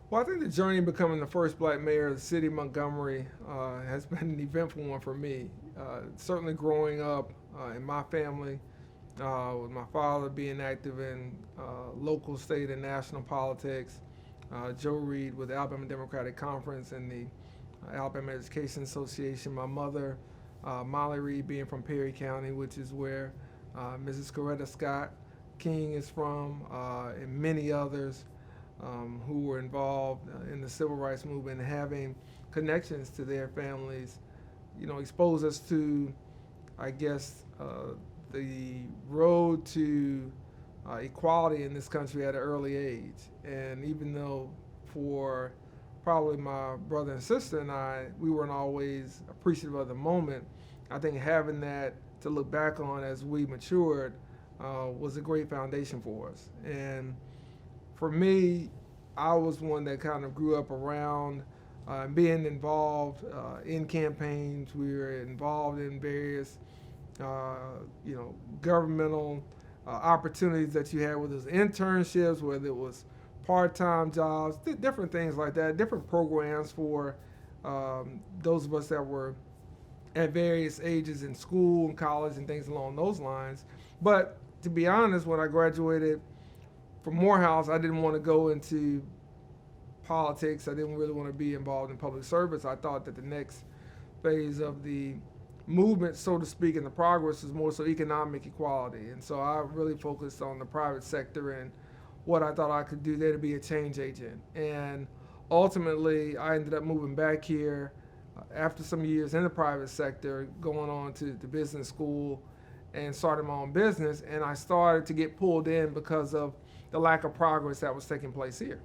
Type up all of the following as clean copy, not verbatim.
Well, I think the journey of becoming the first black mayor of the city of Montgomery has been an eventful one for me. Certainly growing up in my family, with my father being active in local, state, and national politics, Joe Reed with the Alabama Democratic Conference and the Alabama Education Association, my mother, Molly Reed, being from Perry County, which is where Mrs. Coretta Scott King is from, and many others who were involved in the civil rights movement, and having connections to their families, expose us to, I guess, the road to equality in this country at an early age. And even though for probably my brother and sister and I, we weren't always appreciative of the moment, I think having that to look back on as we matured was a great foundation for us. And for me, I was one that kind of grew up around being involved in campaigns. We were involved in various, governmental opportunities that you had, whether it was internships, whether it was part-time jobs, different things like that, different programs for those of us that were at various ages in school and college and things along those lines. But to be honest, when I graduated from Morehouse, I didn't want to go into politics. I didn't really want to be involved in public service. I thought that the next phase of the movement, so to speak, and the progress is more so economic equality. And so I really focused on the private sector and what I thought I could do there to be a change agent. And ultimately, I ended up moving back here after some years in the private sector, going on to the business school and started my own business. And I started to get pulled in because of the lack of progress that was taking place here.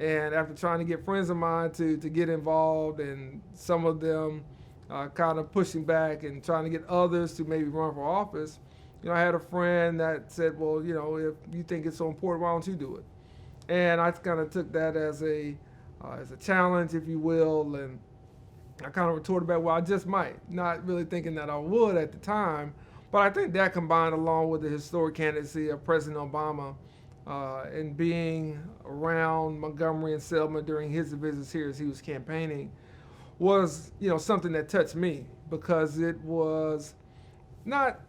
And after trying to get friends of mine to get involved, and some of them kind of pushing back and trying to get others to maybe run for office, I had a friend that said, well, if you think it's so important, why don't you do it? And I kind of took that as a challenge, if you will, and I kind of retorted back, well, I just might, not really thinking that I would at the time. But I think that combined along with the historic candidacy of President Obama and being around Montgomery and Selma during his visits here as he was campaigning was, something that touched me, because it was not,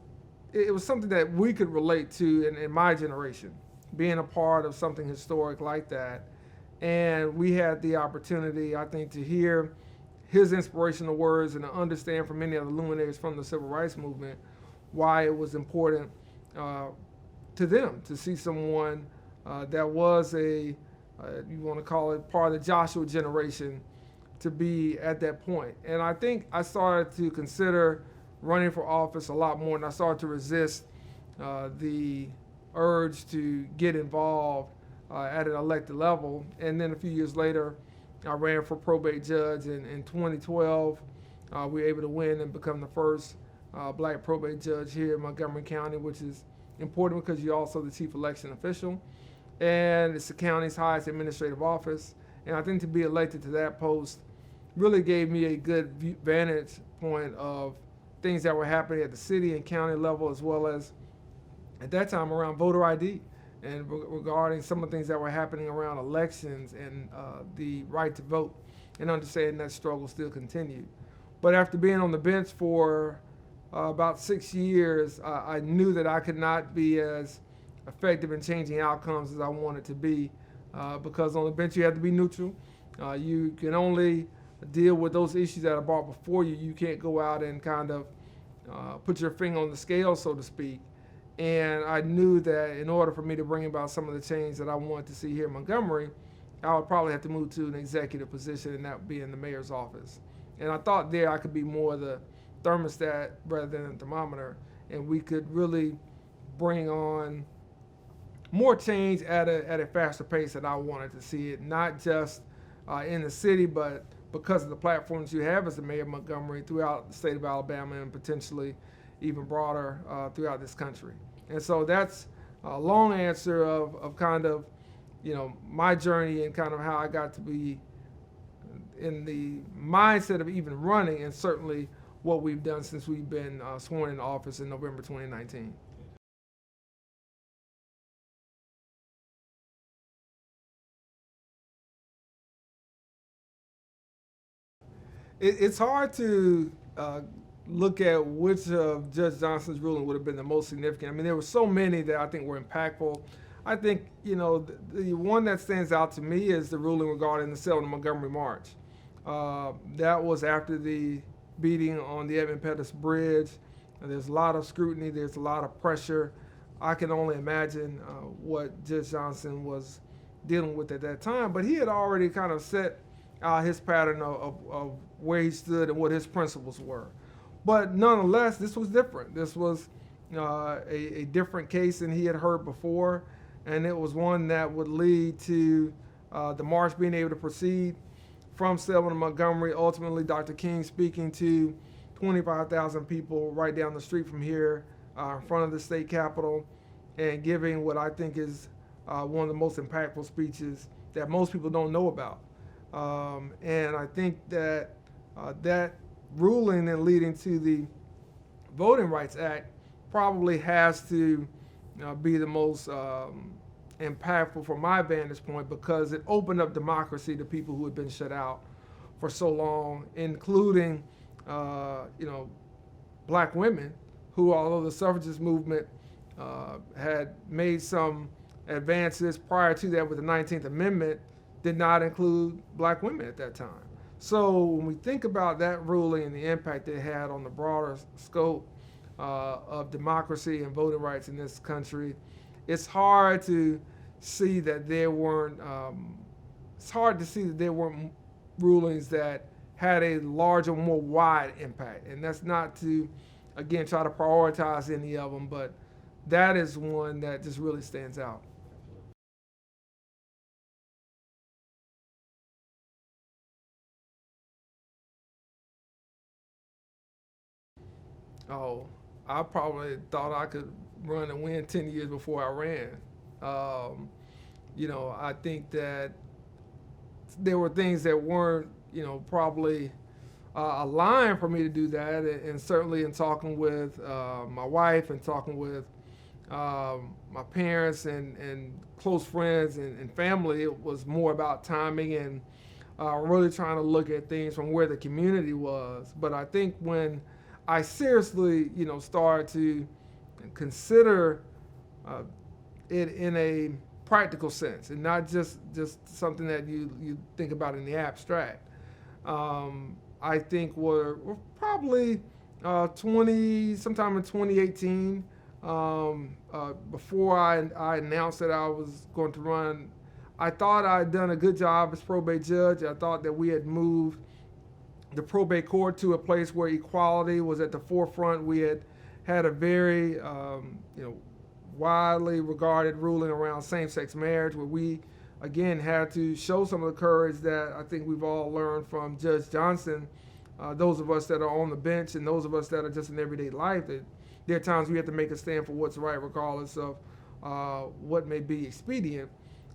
it was something that we could relate to in my generation, being a part of something historic like that. And we had the opportunity, I think, to hear his inspirational words and to understand from many of the luminaries from the civil rights movement why it was important to them to see someone that was you want to call it part of the Joshua generation, to be at that point. And I think I started to consider running for office a lot more, and I started to resist the urge to get involved at an elected level. And then a few years later, I ran for probate judge in 2012. We were able to win and become the first black probate judge here in Montgomery County, which is important because you're also the chief election official. And it's the county's highest administrative office. And I think to be elected to that post really gave me a good vantage point of things that were happening at the city and county level, as well as at that time around voter ID and regarding some of the things that were happening around elections and the right to vote, and understanding that struggle still continued. But after being on the bench for about 6 years, I knew that I could not be as effective in changing outcomes as I wanted to be, because on the bench you have to be neutral. You can only deal with those issues that are brought before you. You can't go out and kind of put your finger on the scale, so to speak. And I knew that in order for me to bring about some of the change that I wanted to see here in Montgomery, I would probably have to move to an executive position, and that would be in the mayor's office. And I thought there I could be more the thermostat rather than a thermometer, and we could really bring on more change at a faster pace than I wanted to see it, not just in the city, but because of the platforms you have as the mayor of Montgomery throughout the state of Alabama and potentially even broader throughout this country. And so that's a long answer of kind of, my journey and kind of how I got to be in the mindset of even running, and certainly what we've done since we've been sworn in office in November 2019. it's hard to look at which of Judge Johnson's ruling would have been the most significant. I mean, there were so many that I think were impactful. I think, the one that stands out to me is the ruling regarding the Selma Montgomery March. That was after the beating on the Edmund Pettus Bridge. There's a lot of scrutiny. There's a lot of pressure. I can only imagine what Judge Johnson was dealing with at that time. But he had already kind of set his pattern of where he stood and what his principles were. But nonetheless, this was different. This was a different case than he had heard before, and it was one that would lead to the march being able to proceed from Selma to Montgomery. Ultimately, Dr. King speaking to 25,000 people right down the street from here in front of the state capitol, and giving what I think is one of the most impactful speeches that most people don't know about. And I think that that ruling and leading to the Voting Rights Act probably has to be the most impactful from my vantage point, because it opened up democracy to people who had been shut out for so long, including black women who, although the suffragist movement had made some advances prior to that with the 19th Amendment, did not include black women at that time. So when we think about that ruling and the impact it had on the broader scope of democracy and voting rights in this country, it's hard to see that there weren't rulings that had a larger, more wide impact. And that's not to, again, try to prioritize any of them, but that is one that just really stands out. Oh, I probably thought I could run and win 10 years before I ran. I think that there were things that weren't, probably aligned for me to do that. And certainly in talking with my wife and talking with my parents and close friends and family, it was more about timing and really trying to look at things from where the community was. But I think when I seriously, started to consider it in a practical sense and not just something that you think about in the abstract. I think we're probably sometime in 2018, before I announced that I was going to run. I thought I had done a good job as probate judge. I thought that we had moved the probate court to a place where equality was at the forefront. We had a very widely regarded ruling around same-sex marriage, where we again had to show some of the courage that I think we've all learned from Judge Johnson. Those of us that are on the bench and those of us that are just in everyday life, that there are times we have to make a stand for what's right, regardless of what may be expedient.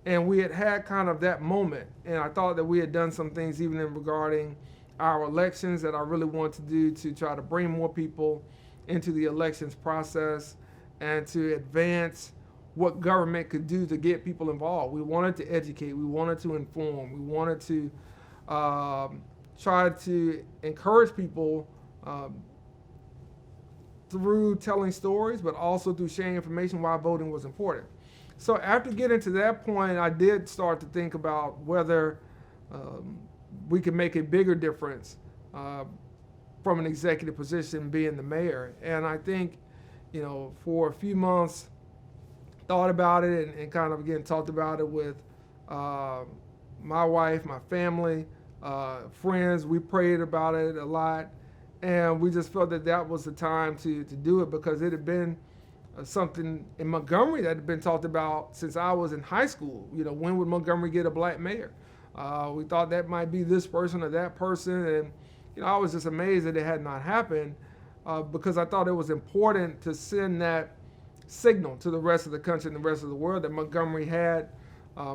And we had kind of that moment, and I thought that we had done some things even in regarding our elections that I really wanted to do to try to bring more people into the elections process and to advance what government could do to get people involved. We wanted to educate, we wanted to inform, we wanted to try to encourage people through telling stories, but also through sharing information why voting was important. So after getting to that point, I did start to think about whether we could make a bigger difference from an executive position, being the mayor. And I think, for a few months, thought about it and kind of, again, talked about it with my wife, my family, friends. We prayed about it a lot. And we just felt that that was the time to do it, because it had been something in Montgomery that had been talked about since I was in high school. When would Montgomery get a black mayor? We thought that might be this person or that person. And, I was just amazed that it had not happened, because I thought it was important to send that signal to the rest of the country and the rest of the world that Montgomery had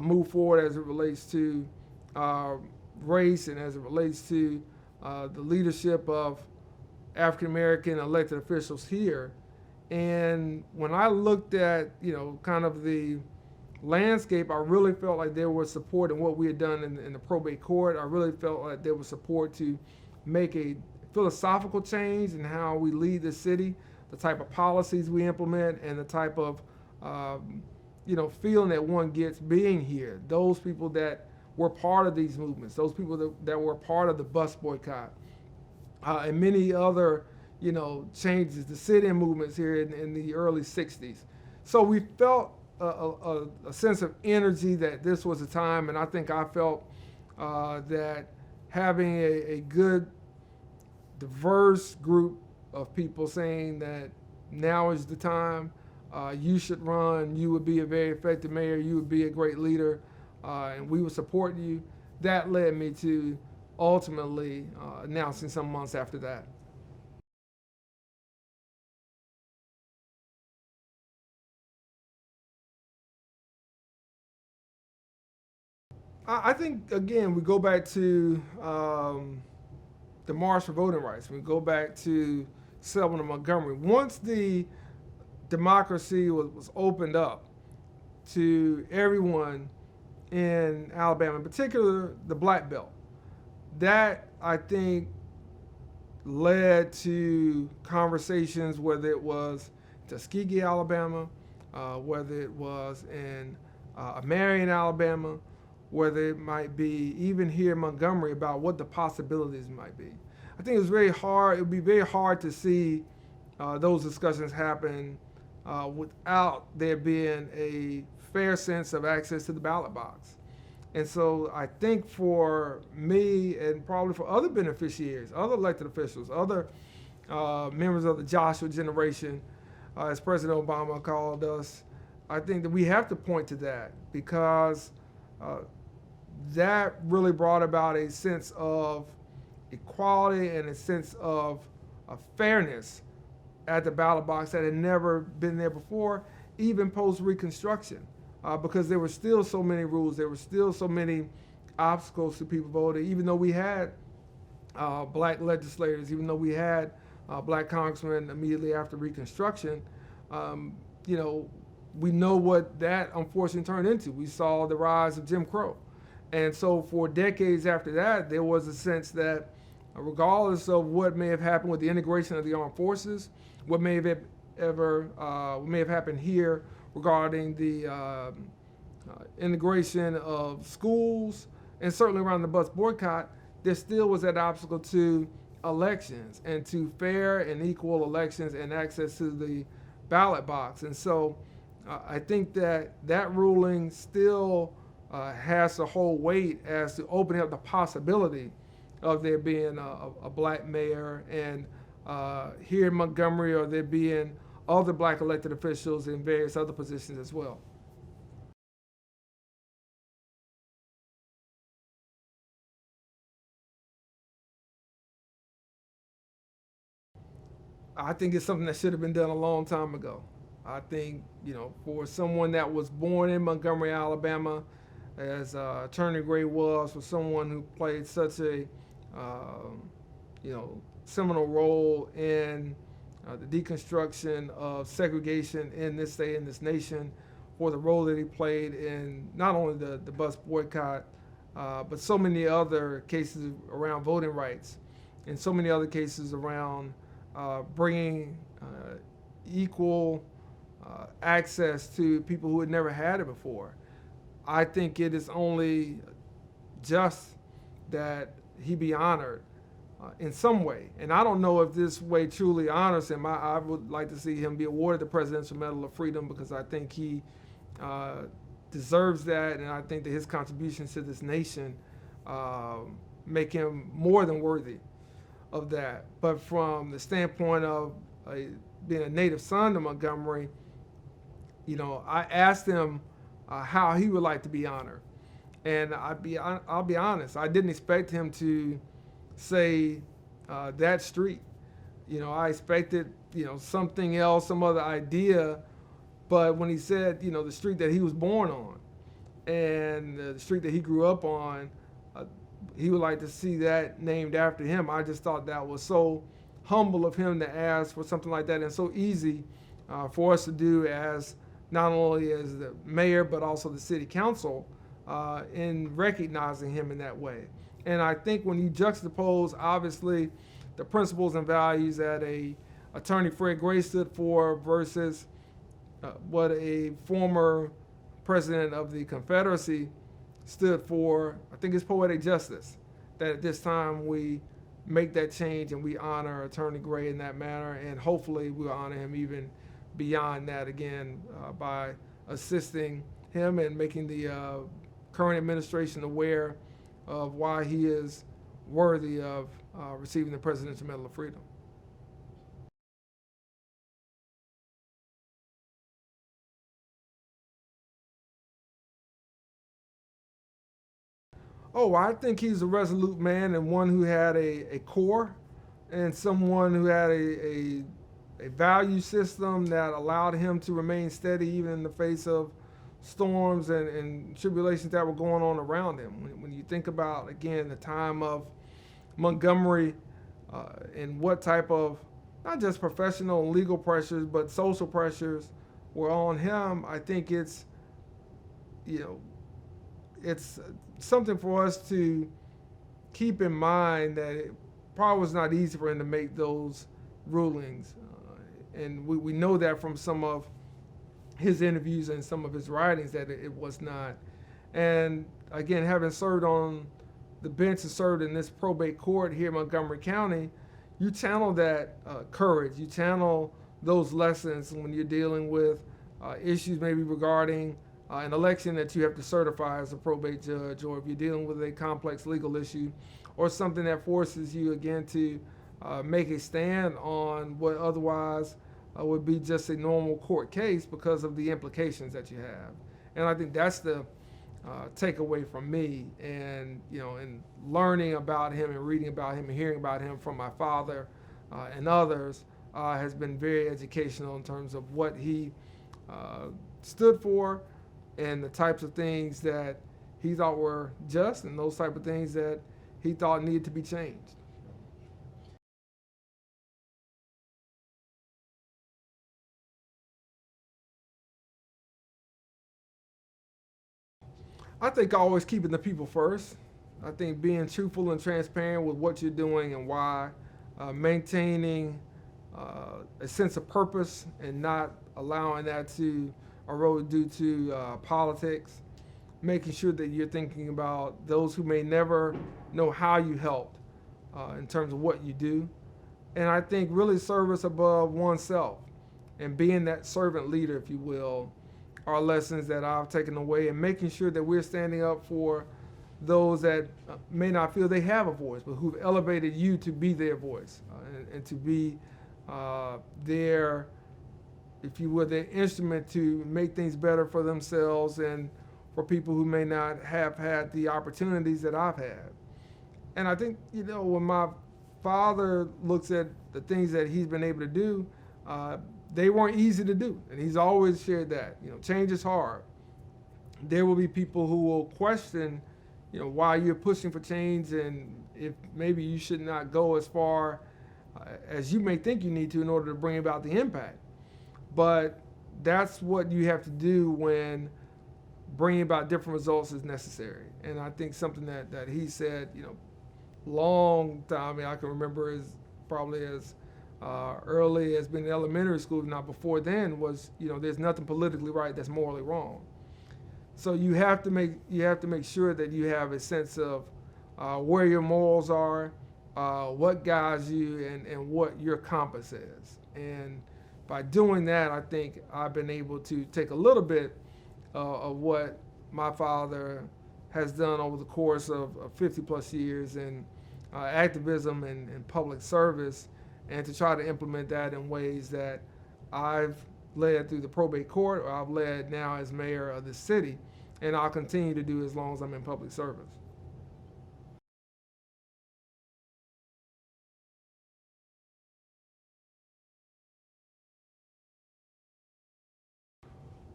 moved forward as it relates to race and as it relates to the leadership of African American elected officials here. And when I looked at, kind of the landscape, I really felt like there was support in what we had done in the probate court. I really felt like there was support to make a philosophical change in how we lead the city, the type of policies we implement, and the type of feeling that one gets being here. Those people that were part of these movements, those people that were part of the bus boycott, and many other changes, the sit-in movements here in the early 60s. So we felt a sense of energy that this was a time, and I think I felt that having a good, diverse group of people saying that now is the time, you should run, you would be a very effective mayor, you would be a great leader, and we would support you. That led me to ultimately announcing some months after that. I think, again, we go back to the March for Voting Rights. We go back to Selma and Montgomery. Once the democracy was opened up to everyone in Alabama, in particular the Black Belt, that, I think, led to conversations, whether it was Tuskegee, Alabama, whether it was in Marion, Alabama, whether it might be even here in Montgomery, about what the possibilities might be. I think it's very hard. It would be very hard to see those discussions happen without there being a fair sense of access to the ballot box. And so I think for me, and probably for other beneficiaries, other elected officials, other members of the Joshua generation, as President Obama called us, I think that we have to point to that, because that really brought about a sense of equality and a sense of fairness at the ballot box that had never been there before, even post-Reconstruction, because there were still so many rules, there were still so many obstacles to people voting, even though we had black legislators, even though we had black congressmen immediately after Reconstruction. We know what that unfortunately turned into. We saw the rise of Jim Crow. And so for decades after that, there was a sense that regardless of what may have happened with the integration of the armed forces, what may have happened here regarding the integration of schools, and certainly around the bus boycott, there still was that obstacle to elections and to fair and equal elections and access to the ballot box. And so I think that ruling still has to hold weight as to opening up the possibility of there being a black mayor, and here in Montgomery, or there being other black elected officials in various other positions as well. I think it's something that should have been done a long time ago. I think, for someone that was born in Montgomery, Alabama, as Attorney Gray was, for someone who played such a, seminal role in the deconstruction of segregation in this state, in this nation, for the role that he played in not only the bus boycott, but so many other cases around voting rights, and so many other cases around bringing equal access to people who had never had it before. I think it is only just that he be honored in some way. And I don't know if this way truly honors him. I would like to see him be awarded the Presidential Medal of Freedom, because I think he deserves that, and I think that his contributions to this nation make him more than worthy of that. But from the standpoint of being a native son to Montgomery, I asked him how he would like to be honored. And I'll be honest, I didn't expect him to say that street. I expected, something else, some other idea. But when he said, the street that he was born on and the street that he grew up on, he would like to see that named after him. I just thought that was so humble of him to ask for something like that, and so easy for us to do, as not only as the mayor but also the city council, in recognizing him in that way. And I think when you juxtapose, obviously, the principles and values that a attorney Fred Gray stood for versus what a former president of the Confederacy stood for, I think it's poetic justice that at this time we make that change and we honor Attorney Gray in that manner, and hopefully we'll honor him even beyond that again by assisting him and making the current administration aware of why he is worthy of receiving the Presidential Medal of Freedom. Oh, I think he's a resolute man and one who had a core and someone who had a value system that allowed him to remain steady even in the face of storms and tribulations that were going on around him. When you think about, again, the time of Montgomery and what type of, not just professional and legal pressures, but social pressures were on him, I think it's, it's something for us to keep in mind that it probably was not easy for him to make those rulings. And we know that from some of his interviews and some of his writings that it was not. And again, having served on the bench and served in this probate court here in Montgomery County, you channel that courage. You channel those lessons when you're dealing with issues maybe regarding an election that you have to certify as a probate judge, or if you're dealing with a complex legal issue, or something that forces you again to make a stand on what otherwise would be just a normal court case because of the implications that you have. And I think that's the takeaway from me, and and learning about him and reading about him and hearing about him from my father and others has been very educational in terms of what he stood for and the types of things that he thought were just and those type of things that he thought needed to be changed. I think always keeping the people first. I think being truthful and transparent with what you're doing and why, maintaining a sense of purpose and not allowing that to erode due to politics, making sure that you're thinking about those who may never know how you helped in terms of what you do. And I think really service above oneself and being that servant leader, if you will, are lessons that I've taken away, and making sure that we're standing up for those that may not feel they have a voice, but who've elevated you to be their voice and to be their, if you would, their instrument to make things better for themselves and for people who may not have had the opportunities that I've had. And I think, when my father looks at the things that he's been able to do, they weren't easy to do. And he's always shared that. Change is hard. There will be people who will question, why you're pushing for change and if maybe you should not go as far as you may think you need to in order to bring about the impact. But that's what you have to do when bringing about different results is necessary. And I think something that he said, long time, I can remember as probably as early as being in elementary school, not before then, was there's nothing politically right that's morally wrong. So you have to make sure that you have a sense of where your morals are, what guides you, and what your compass is. And by doing that, I think I've been able to take a little bit of what my father has done over the course of 50 plus years in activism and public service, and to try to implement that in ways that I've led through the probate court, or I've led now as mayor of the city, and I'll continue to do as long as I'm in public service.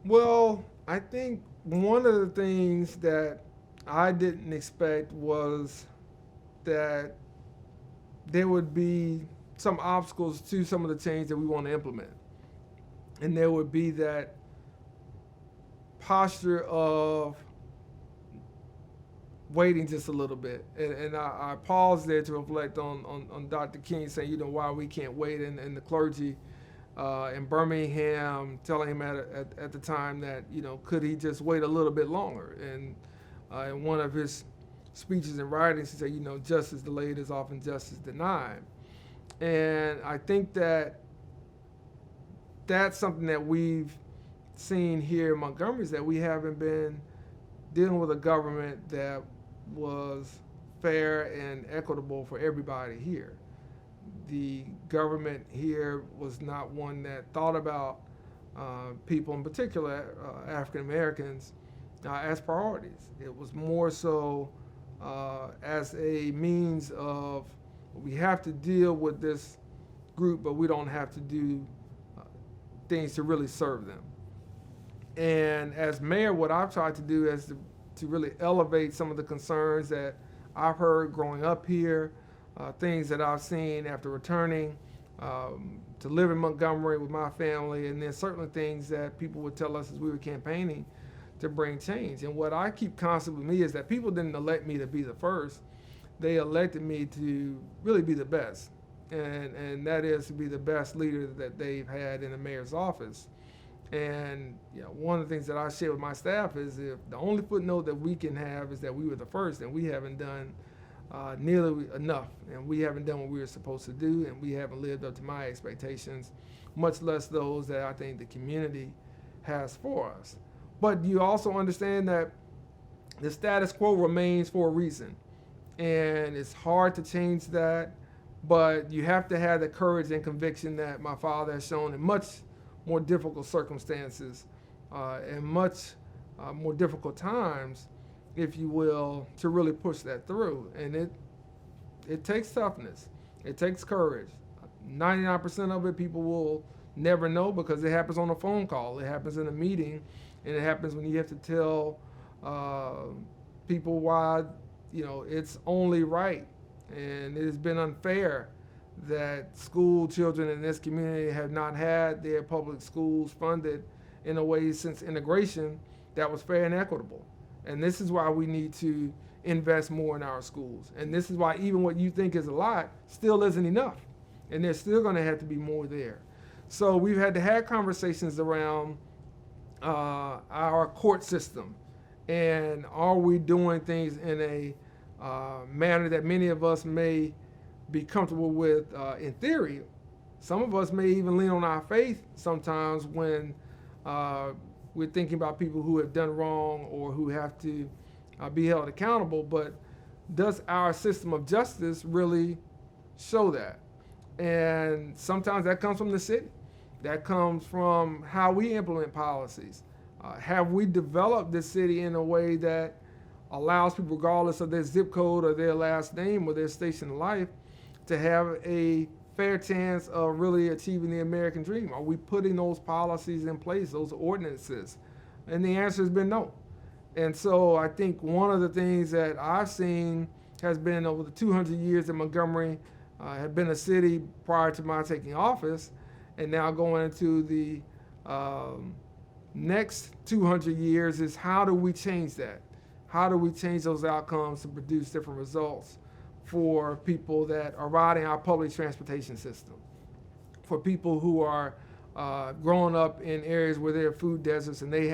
Well, I think one of the things that I didn't expect was that there would be some obstacles to some of the change that we want to implement. And there would be that posture of waiting just a little bit. And I paused there to reflect on Dr. King saying, why we can't wait, and the clergy in Birmingham telling him at the time that, could he just wait a little bit longer? And in one of his speeches and writings, he said, justice delayed is often justice denied. And I think that that's something that we've seen here in Montgomery, is that we haven't been dealing with a government that was fair and equitable for everybody here. The government here was not one that thought about people, in particular African Americans, as priorities. It was more so as a means of, we have to deal with this group, but we don't have to do things to really serve them. And as mayor, what I've tried to do is to really elevate some of the concerns that I've heard growing up here, things that I've seen after returning to live in Montgomery with my family, and then certainly things that people would tell us as we were campaigning to bring change. And what I keep constant with me is that people didn't elect me to be the first. They elected me to really be the best. And that is to be the best leader that they've had in the mayor's office. And one of the things that I share with my staff is, if the only footnote that we can have is that we were the first, and we haven't done nearly enough, and we haven't done what we were supposed to do, and we haven't lived up to my expectations, much less those that I think the community has for us. But you also understand that the status quo remains for a reason, and it's hard to change that, but you have to have the courage and conviction that my father has shown in much more difficult circumstances and much more difficult times, if you will, to really push that through. And it takes toughness. It takes courage. 99% of it people will never know, because it happens on a phone call. It happens in a meeting, and it happens when you have to tell people why it's only right, and it has been unfair that school children in this community have not had their public schools funded in a way since integration that was fair and equitable. And this is why we need to invest more in our schools. And this is why even what you think is a lot still isn't enough. And there's still going to have to be more there. So we've had to have conversations around our court system. And are we doing things in a manner that many of us may be comfortable with in theory? Some of us may even lean on our faith sometimes when we're thinking about people who have done wrong or who have to be held accountable. But does our system of justice really show that? And sometimes that comes from the city. That comes from how we implement policies. Have we developed this city in a way that allows people, regardless of their zip code or their last name or their station in life, to have a fair chance of really achieving the American dream? Are we putting those policies in place, those ordinances? And the answer has been no. And so I think one of the things that I've seen has been, over the 200 years that Montgomery had been a city prior to my taking office, and now going into the next 200 years, is how do we change that? How do we change those outcomes to produce different results for people that are riding our public transportation system, for people who are growing up in areas where there are food deserts and they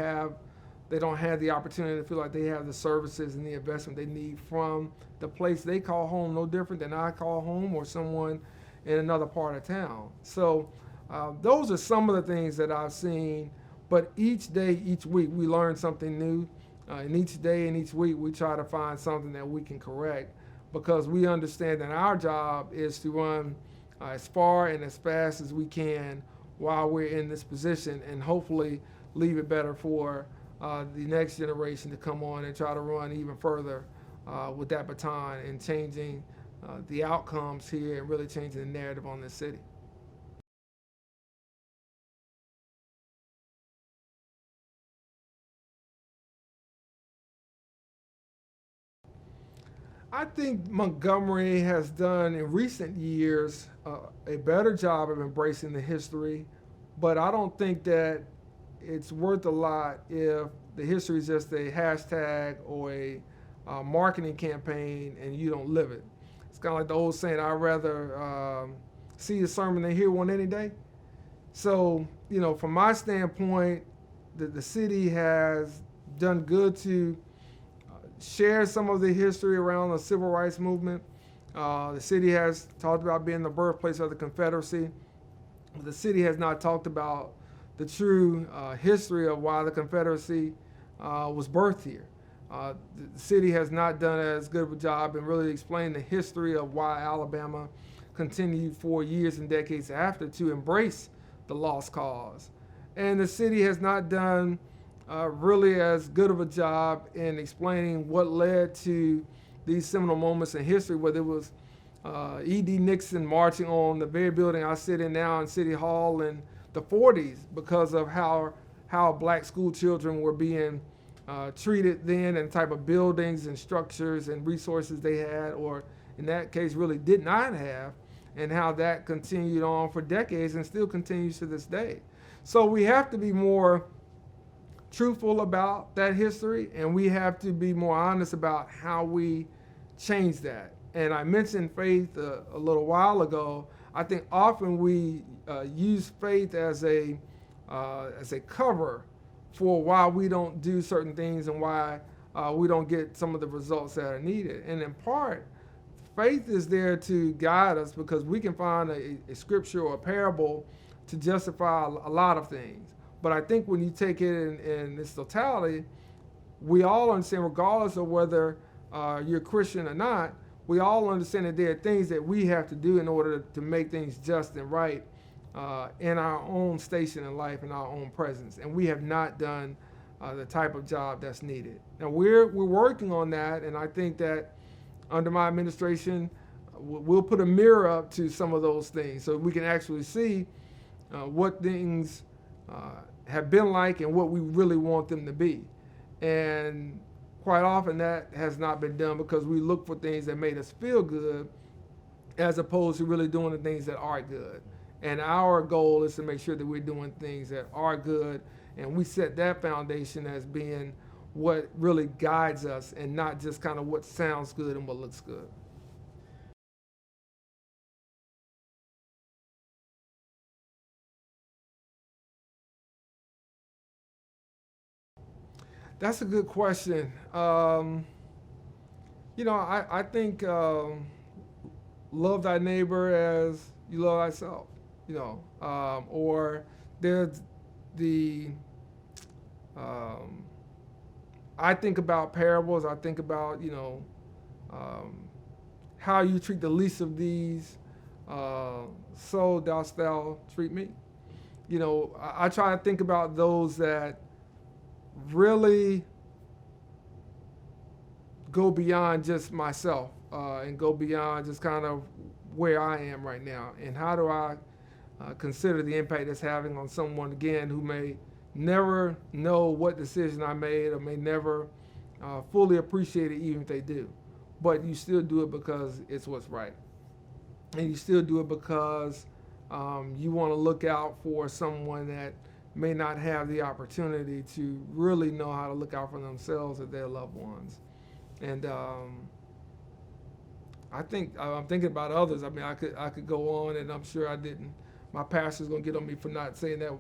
don't have the opportunity to feel like they have the services and the investment they need from the place they call home, no different than I call home or someone in another part of town. So those are some of the things that I've seen, but each day, each week, we learn something new. And each day and each week, we try to find something that we can correct, because we understand that our job is to run as far and as fast as we can while we're in this position, and hopefully leave it better for the next generation to come on and try to run even further with that baton and changing the outcomes here and really changing the narrative on this city. I think Montgomery has done in recent years a better job of embracing the history, but I don't think that it's worth a lot if the history is just a hashtag or a marketing campaign and you don't live it. It's kind of like the old saying, I'd rather see a sermon than hear one any day. So, from my standpoint, the city has done good to share some of the history around the civil rights movement. The city has talked about being the birthplace of the Confederacy. The city has not talked about the true history of why the Confederacy was birthed here. The city has not done as good of a job in really explaining the history of why Alabama continued for years and decades after to embrace the lost cause. And the city has not done really as good of a job in explaining what led to these seminal moments in history, whether it was E.D. Nixon marching on the very building I sit in now in City Hall in the 40s because of how black school children were being treated then, and the type of buildings and structures and resources they had, or in that case really did not have, and how that continued on for decades and still continues to this day. So we have to be more truthful about that history, and we have to be more honest about how we change that. And I mentioned faith a little while ago. I think often we use faith as a cover for why we don't do certain things and why we don't get some of the results that are needed. And in part, faith is there to guide us because we can find a scripture or a parable to justify a lot of things. But I think when you take it in its totality, we all understand, regardless of whether you're Christian or not, we all understand that there are things that we have to do in order to make things just and right in our own station in life, in our own presence. And we have not done the type of job that's needed. Now, we're working on that, and I think that under my administration, we'll put a mirror up to some of those things so we can actually see what things have been like and what we really want them to be. And quite often that has not been done because we look for things that made us feel good as opposed to really doing the things that are good. And our goal is to make sure that we're doing things that are good, and we set that foundation as being what really guides us and not just kind of what sounds good and what looks good. That's a good question. I think love thy neighbor as you love thyself, or there's the, I think about parables, I think about, how you treat the least of these, so dost thou treat me. I try to think about those that really go beyond just myself and go beyond just kind of where I am right now, and how do I consider the impact it's having on someone, again, who may never know what decision I made or may never fully appreciate it, even if they do. But you still do it because it's what's right, and you still do it because you want to look out for someone that may not have the opportunity to really know how to look out for themselves or their loved ones. And I'm thinking about others. I mean, I could go on, and I'm sure I didn't. My pastor's gonna get on me for not saying that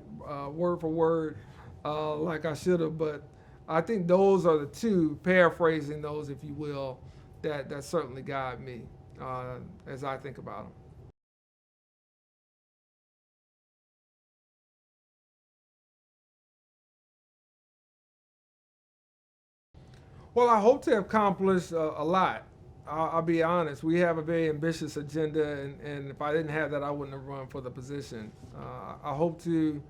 word for word like I should have. But I think those are the two, paraphrasing those, if you will, that certainly guide me as I think about them. Well, I hope to accomplish a lot. I'll be honest. We have a very ambitious agenda, and if I didn't have that, I wouldn't have run for the position. I hope to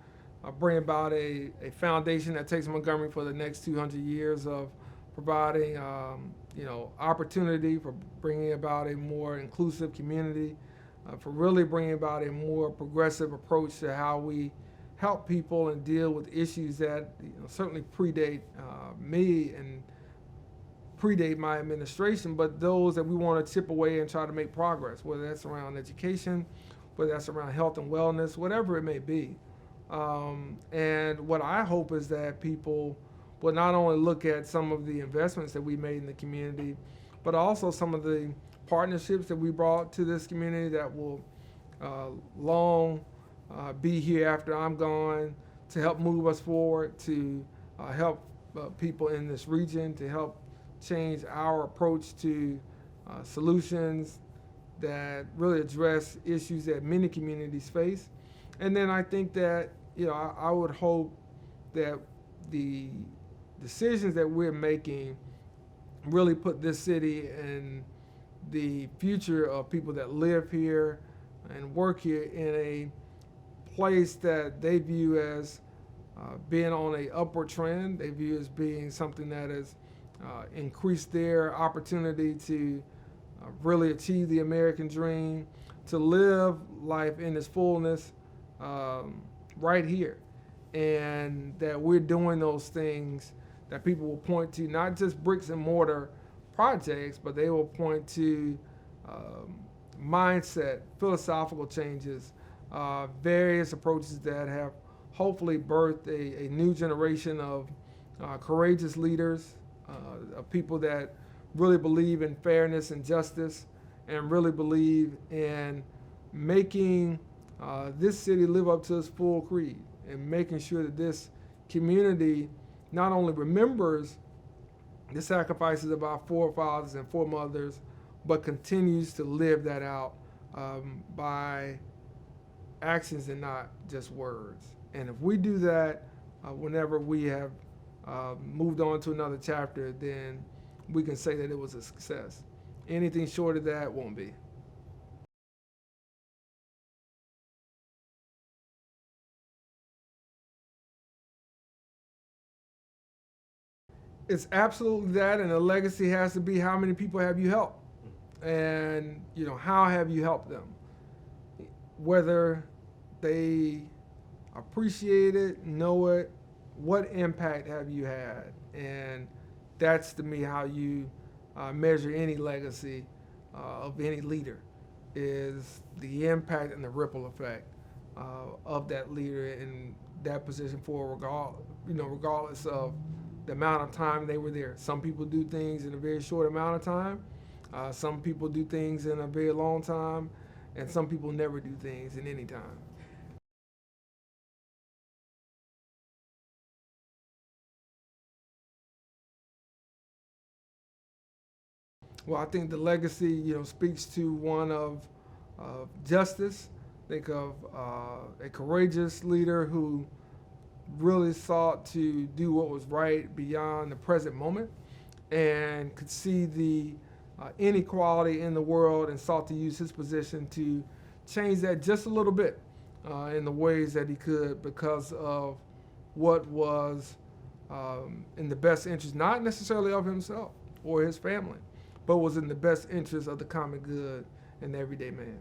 bring about a foundation that takes Montgomery for the next 200 years of providing, opportunity for bringing about a more inclusive community, for really bringing about a more progressive approach to how we help people and deal with issues that certainly predate me and predate my administration, but those that we want to chip away and try to make progress, whether that's around education, whether that's around health and wellness, whatever it may be. And what I hope is that people will not only look at some of the investments that we made in the community, but also some of the partnerships that we brought to this community that will long be here after I'm gone, to help move us forward, to help people in this region, to help change our approach to solutions that really address issues that many communities face. And then I think that, I would hope that the decisions that we're making really put this city and the future of people that live here and work here in a place that they view as being on a upward trend. They view as being something that has increased their opportunity to really achieve the American dream, to live life in its fullness right here. And that we're doing those things that people will point to, not just bricks and mortar projects, but they will point to mindset, philosophical changes, various approaches that have hopefully birthed a new generation of courageous leaders, of people that really believe in fairness and justice, and really believe in making this city live up to its full creed, and making sure that this community not only remembers the sacrifices of our forefathers and foremothers, but continues to live that out by actions and not just words. And if we do that, whenever we have moved on to another chapter, then we can say that it was a success. Anything short of that won't be. It's absolutely that, and the legacy has to be how many people have you helped, and how have you helped them, whether they appreciate it, know it, what impact have you had, and that's to me how you measure any legacy of any leader, is the impact and the ripple effect of that leader in that position for regardless of the amount of time they were there. Some people do things in a very short amount of time. Some people do things in a very long time, and some people never do things in any time. Well, I think the legacy, speaks to one of justice. Think of a courageous leader who really sought to do what was right beyond the present moment, and could see the inequality in the world, and sought to use his position to change that just a little bit in the ways that he could, because of what was in the best interest, not necessarily of himself or his family, but was in the best interest of the common good and the everyday man.